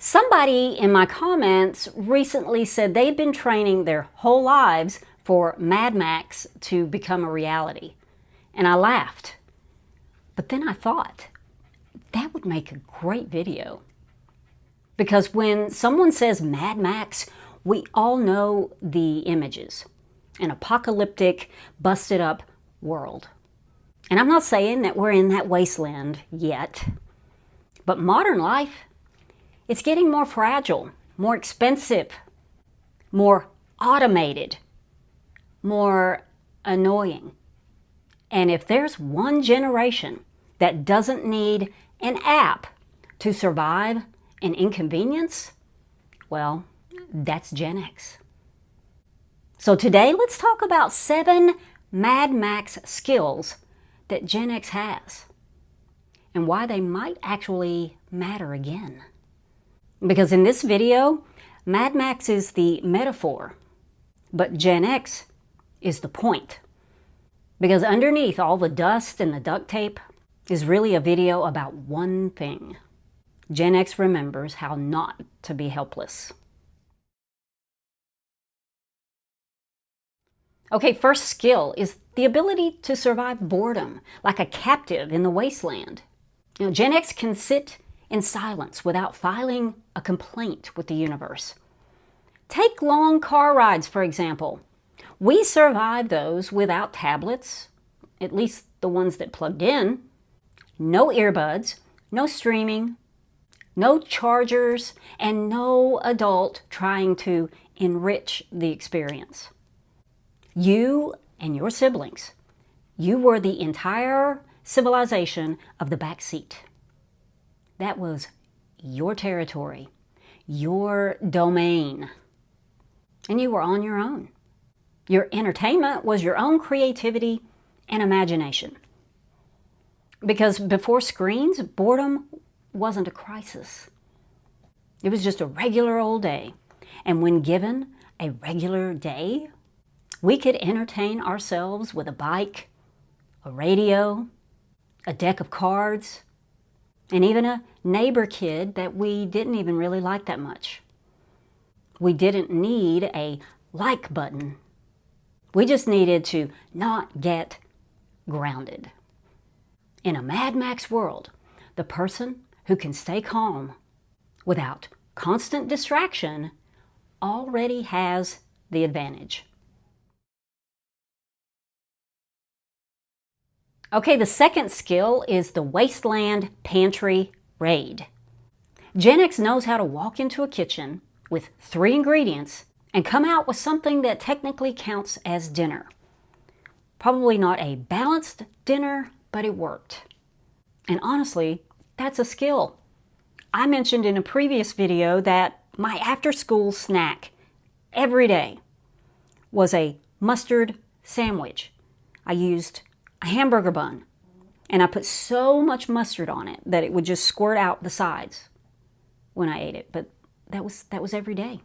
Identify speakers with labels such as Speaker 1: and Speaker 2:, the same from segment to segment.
Speaker 1: Somebody in my comments recently said they'd been training their whole lives for Mad Max to become a reality. And I laughed. But then I thought, that would make a great video. Because when someone says Mad Max, we all know the images. An apocalyptic, busted up world. And I'm not saying that we're in that wasteland yet. But modern life, it's getting more fragile, more expensive, more automated, more annoying. And if there's one generation that doesn't need an app to survive an inconvenience, well, that's Gen X. So today, let's talk about 7 Mad Max skills that Gen X has and why they might actually matter again. Because in this video, Mad Max is the metaphor, but Gen X is the point. Because underneath all the dust and the duct tape is really a video about one thing. Gen X remembers how not to be helpless. Okay, first skill is the ability to survive boredom, like a captive in the wasteland. Gen X can sit in silence without filing a complaint with the universe. Take long car rides, for example. We survived those without tablets, at least the ones that plugged in, no earbuds, no streaming, no chargers, and no adult trying to enrich the experience. You and your siblings, you were the entire civilization of the back seat. That was your territory, your domain, and you were on your own. Your entertainment was your own creativity and imagination. Because before screens, boredom wasn't a crisis. It was just a regular old day. And when given a regular day, we could entertain ourselves with a bike, a radio, a deck of cards, and even a neighbor kid that we didn't even really like that much. We didn't need a like button. We just needed to not get grounded. In a Mad Max world, the person who can stay calm without constant distraction already has the advantage. Okay, the second skill is the Wasteland Pantry Raid. Gen X knows how to walk into a kitchen with 3 ingredients and come out with something that technically counts as dinner. Probably not a balanced dinner, but it worked. And honestly, that's a skill. I mentioned in a previous video that my after-school snack every day was a mustard sandwich. I used a hamburger bun, and I put so much mustard on it that it would just squirt out the sides when I ate it. But that was every day.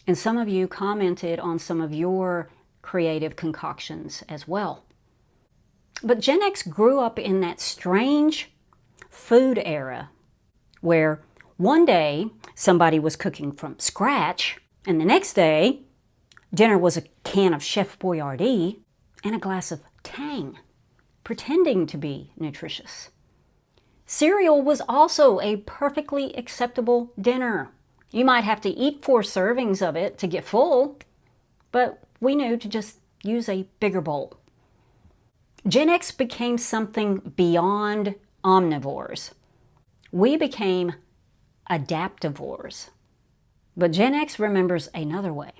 Speaker 1: And some of you commented on some of your creative concoctions as well. But Gen X grew up in that strange food era where one day somebody was cooking from scratch, and the next day dinner was a can of Chef Boyardee and a glass of Tang, pretending to be nutritious. Cereal was also a perfectly acceptable dinner. You might have to eat 4 servings of it to get full, but we knew to just use a bigger bowl. Gen X became something beyond omnivores. We became adaptivores. But Gen X remembers another way.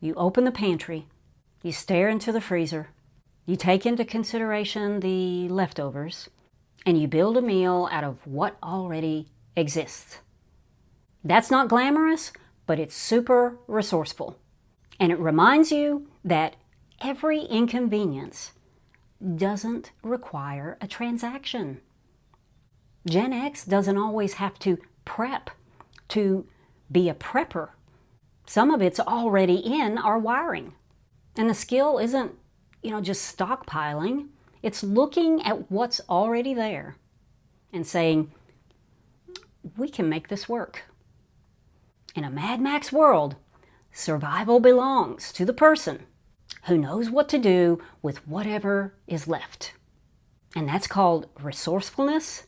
Speaker 1: You open the pantry, you stare into the freezer, you take into consideration the leftovers, and you build a meal out of what already exists. That's not glamorous, but it's super resourceful. And it reminds you that every inconvenience doesn't require a transaction. Gen X doesn't always have to prep to be a prepper. Some of it's already in our wiring. And the skill isn't, just stockpiling. It's looking at what's already there and saying, we can make this work. In a Mad Max world, survival belongs to the person who knows what to do with whatever is left. And that's called resourcefulness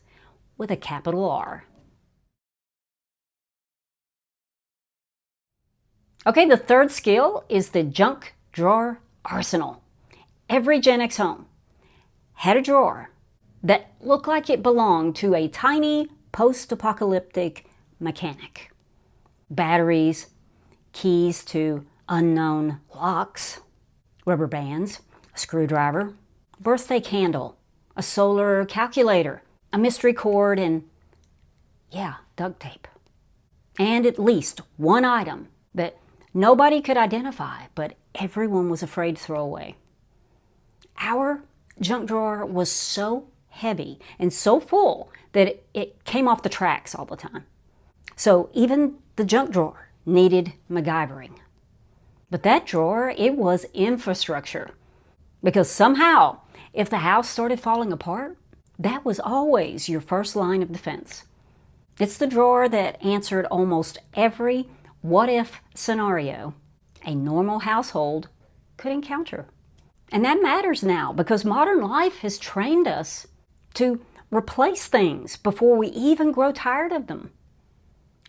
Speaker 1: with a capital R. Okay, the third skill is the junk drawer arsenal. Every GenX home had a drawer that looked like it belonged to a tiny post-apocalyptic mechanic. Batteries, keys to unknown locks, rubber bands, a screwdriver, birthday candle, a solar calculator, a mystery cord, and duct tape. And at least one item that nobody could identify, but everyone was afraid to throw away. Our junk drawer was so heavy and so full that it came off the tracks all the time. So even the junk drawer needed MacGyvering. But that drawer, it was infrastructure. Because somehow, if the house started falling apart, that was always your first line of defense. It's the drawer that answered almost every what-if scenario a normal household could encounter. And that matters now because modern life has trained us to replace things before we even grow tired of them.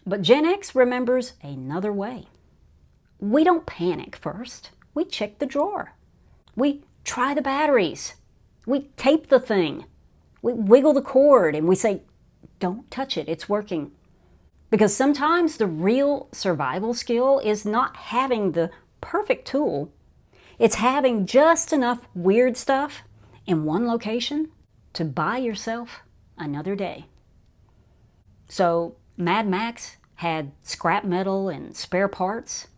Speaker 1: But GenX remembers another way. We don't panic first. We check the drawer. We try the batteries. We tape the thing. We wiggle the cord and we say, don't touch it, it's working. Because sometimes the real survival skill is not having the perfect tool. It's having just enough weird stuff in one location to buy yourself another day. So Mad Max had scrap metal and spare parts,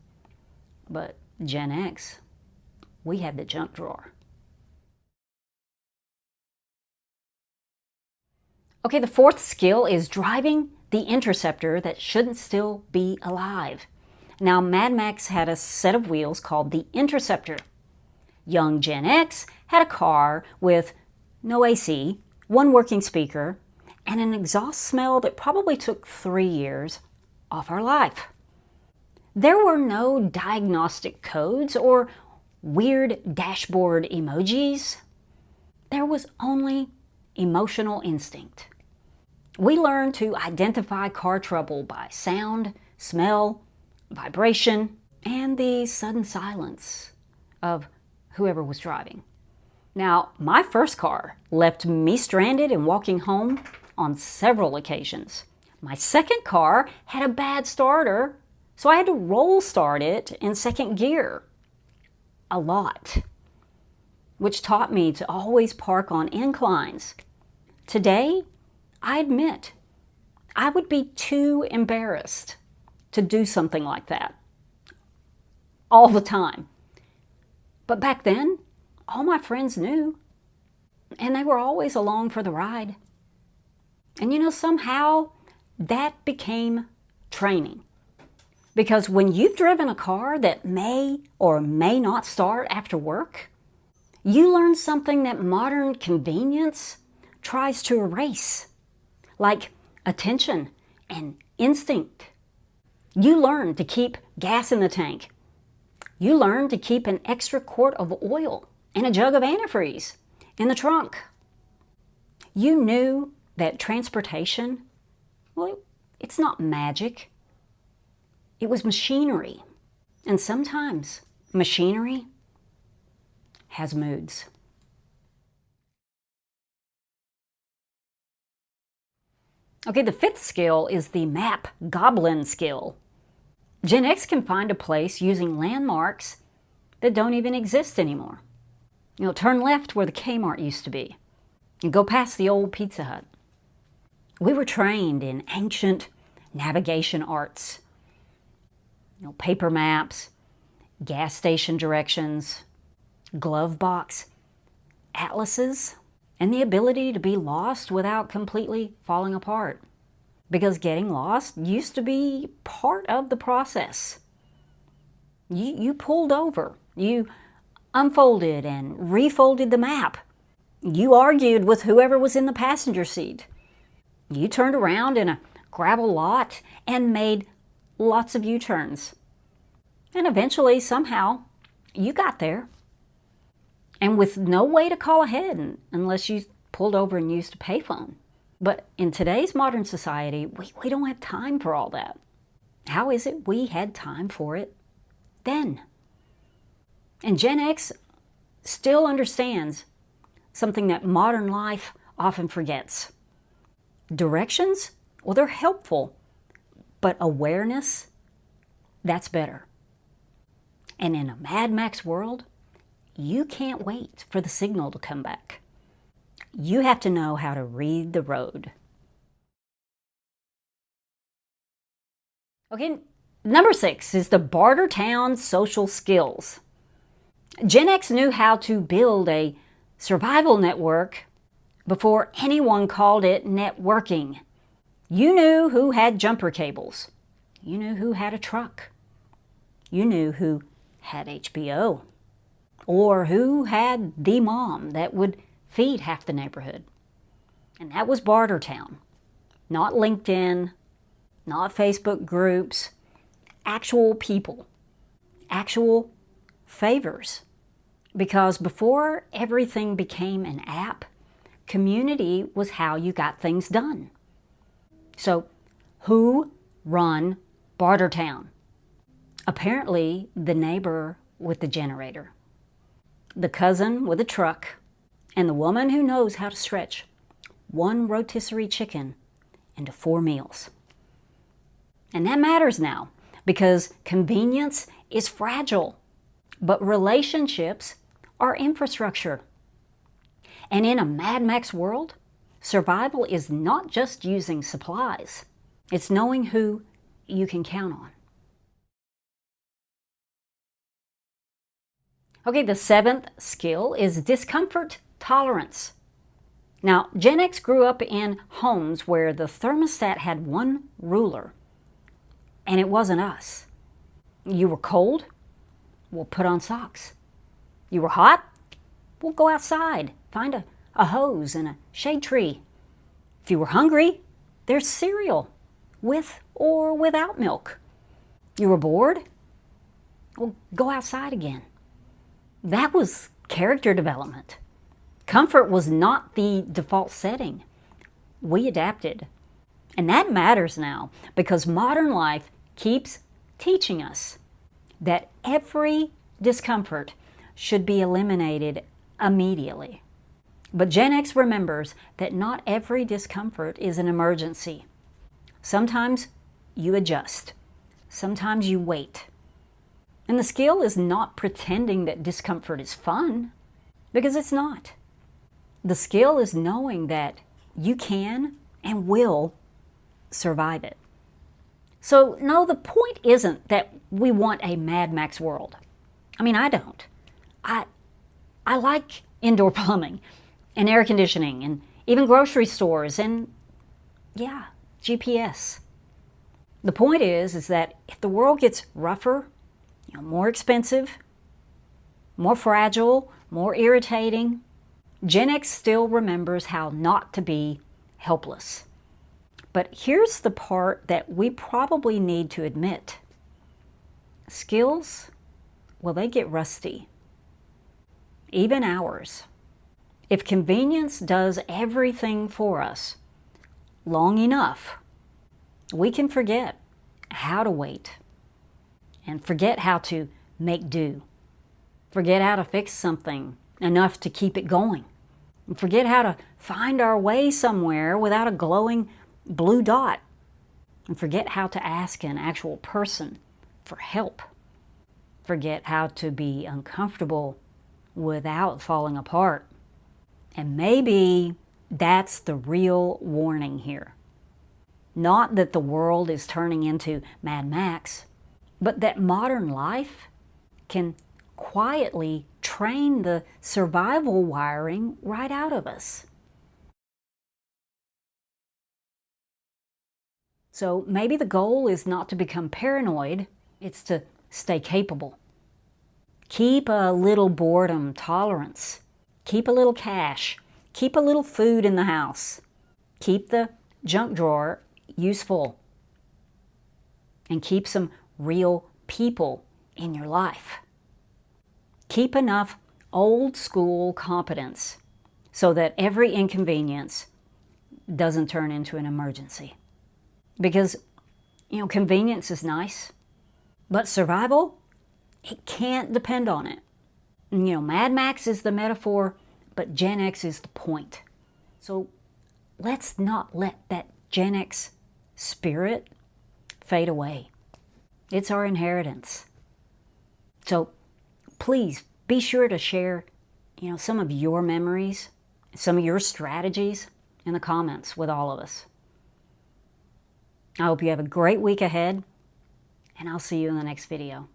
Speaker 1: but GenX, we had the junk drawer. Okay, the fourth skill is driving the interceptor that shouldn't still be alive. Now, Mad Max had a set of wheels called the Interceptor. Young GenX had a car with no AC, one working speaker, and an exhaust smell that probably took 3 years off our life. There were no diagnostic codes or weird dashboard emojis. There was only emotional instinct. We learned to identify car trouble by sound, smell, vibration, and the sudden silence of whoever was driving. Now, my first car left me stranded and walking home on several occasions. My second car had a bad starter, so I had to roll start it in second gear. A lot. Which taught me to always park on inclines. Today, I admit, I would be too embarrassed to do something like that all the time. But back then, all my friends knew, and they were always along for the ride. And somehow that became training. Because when you've driven a car that may or may not start after work, you learn something that modern convenience tries to erase, like attention and instinct. You learn to keep gas in the tank. You learn to keep an extra quart of oil and a jug of antifreeze in the trunk. You knew that transportation, well, it's not magic. It was machinery. And sometimes machinery has moods. Okay, the fifth skill is the map goblin skill. GenX can find a place using landmarks that don't even exist anymore. Turn left where the Kmart used to be and go past the old Pizza Hut. We were trained in ancient navigation arts. Paper maps, gas station directions, glove box, atlases, and the ability to be lost without completely falling apart. Because getting lost used to be part of the process. You pulled over, you unfolded and refolded the map. You argued with whoever was in the passenger seat. You turned around in a gravel lot and made lots of U-turns. And eventually, somehow, you got there. And with no way to call ahead unless you pulled over and used a payphone. But in today's modern society, we don't have time for all that. How is it we had time for it then? And Gen X still understands something that modern life often forgets. Directions, well, they're helpful, but awareness, that's better. And in a Mad Max world, you can't wait for the signal to come back. You have to know how to read the road. Okay, number 6 is the barter town social skills. Gen X knew how to build a survival network before anyone called it networking. You knew who had jumper cables. You knew who had a truck. You knew who had HBO. Or who had the mom that would feed half the neighborhood. And that was Bartertown. Not LinkedIn, not Facebook groups, actual people, actual favors. Because before everything became an app, community was how you got things done. So, who run Bartertown? Apparently, the neighbor with the generator, the cousin with a truck, and the woman who knows how to stretch one rotisserie chicken into 4 meals. And that matters now because convenience is fragile, but relationships are infrastructure. And in a Mad Max world, survival is not just using supplies. It's knowing who you can count on. Okay, the 7th skill is discomfort tolerance. Now, Gen X grew up in homes where the thermostat had one ruler, and it wasn't us. You were cold? We'll put on socks. You were hot? We'll go outside, find a hose and a shade tree. If you were hungry, there's cereal, with or without milk. You were bored? We'll go outside again. That was character development. Comfort was not the default setting. We adapted. And that matters now because modern life keeps teaching us that every discomfort should be eliminated immediately. But Gen X remembers that not every discomfort is an emergency. Sometimes you adjust. Sometimes you wait. And the skill is not pretending that discomfort is fun, because it's not. The skill is knowing that you can and will survive it. So no, the point isn't that we want a Mad Max world. I mean, I don't. I like indoor plumbing and air conditioning and even grocery stores and, yeah, GPS. The point is that if the world gets rougher, more expensive, more fragile, more irritating, Gen X still remembers how not to be helpless. But here's the part that we probably need to admit. Skills, well, they get rusty. Even ours. If convenience does everything for us long enough, we can forget how to wait and forget how to make do. Forget how to fix something enough to keep it going. And forget how to find our way somewhere without a glowing blue dot. And forget how to ask an actual person for help. Forget how to be uncomfortable without falling apart. And maybe that's the real warning here. Not that the world is turning into Mad Max, but that modern life can quietly train the survival wiring right out of us. So maybe the goal is not to become paranoid, it's to stay capable. Keep a little boredom tolerance. Keep a little cash. Keep a little food in the house. Keep the junk drawer useful and keep some real people in your life. Keep enough old school competence so that every inconvenience doesn't turn into an emergency. Because, convenience is nice, but survival, it can't depend on it. Mad Max is the metaphor, but Gen X is the point. So let's not let that Gen X spirit fade away. It's our inheritance. So please be sure to share, some of your memories, some of your strategies in the comments with all of us. I hope you have a great week ahead, and I'll see you in the next video.